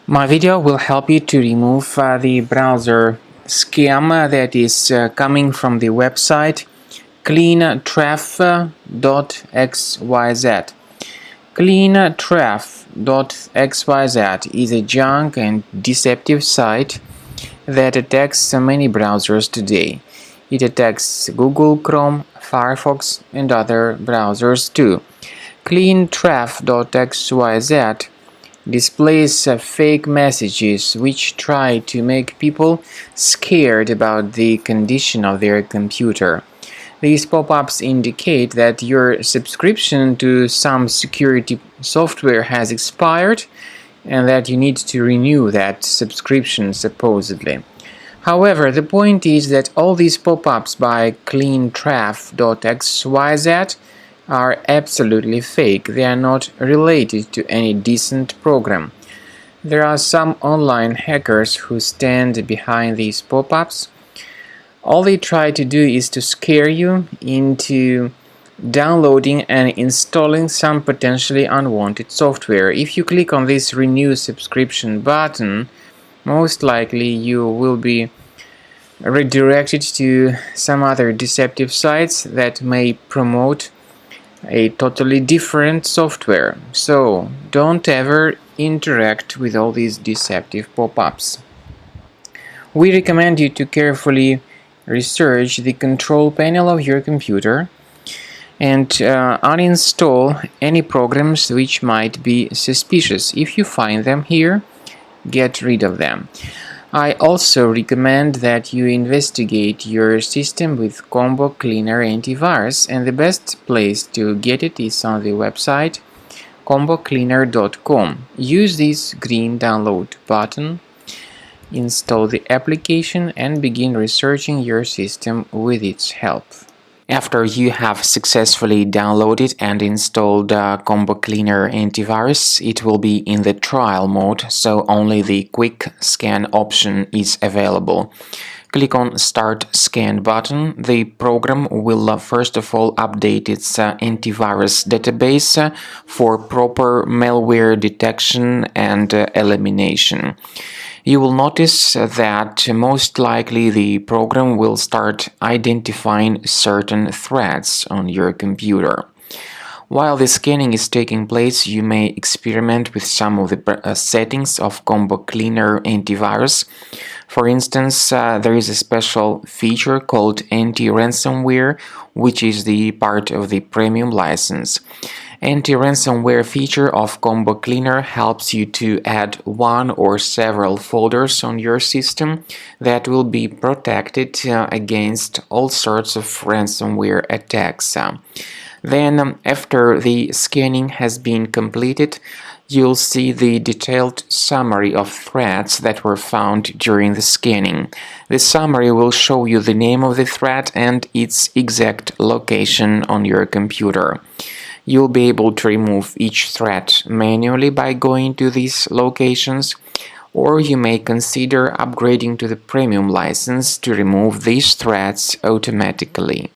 My video will help you to remove the browser scam that is coming from the website Cleantraf.xyz. Cleantraf.xyz is a junk and deceptive site that attacks many browsers today. It attacks Google, Chrome, Firefox, and other browsers too. Cleantraf.xyz displays fake messages which try to make people scared about the condition of their computer. These pop-ups indicate that your subscription to some security software has expired and that you need to renew that subscription supposedly. However, the point is that all these pop-ups by Cleantraf.xyz are absolutely fake. They are not related to any decent program. There are some online hackers who stand behind these pop-ups. All they try to do is to scare you into downloading and installing some potentially unwanted software. If you click on this renew subscription button, most likely you will be redirected to some other deceptive sites that may promote a totally different software. So don't ever interact with all these deceptive pop-ups. We recommend you to carefully research the control panel of your computer and uninstall any programs which might be suspicious. If you find them here, get rid of them. I also recommend that you investigate your system with Combo Cleaner Antivirus, and the best place to get it is on the website combocleaner.com. Use this green download button, install the application, and begin researching your system with its help. After you have successfully downloaded and installed Combo Cleaner Antivirus, it will be in the trial mode, so only the quick scan option is available. Click on Start Scan button. The program will first of all update its antivirus database for proper malware detection and elimination. You will notice that most likely the program will start identifying certain threats on your computer. While the scanning is taking place, you may experiment with some of the settings of Combo Cleaner Antivirus. For instance, there is a special feature called anti-ransomware, which is the part of the premium license. Anti-ransomware feature of Combo Cleaner helps you to add one or several folders on your system that will be protected against all sorts of ransomware attacks. Then, after the scanning has been completed, you'll see the detailed summary of threats that were found during the scanning. The summary will show you the name of the threat and its exact location on your computer. You'll be able to remove each threat manually by going to these locations, or you may consider upgrading to the premium license to remove these threats automatically.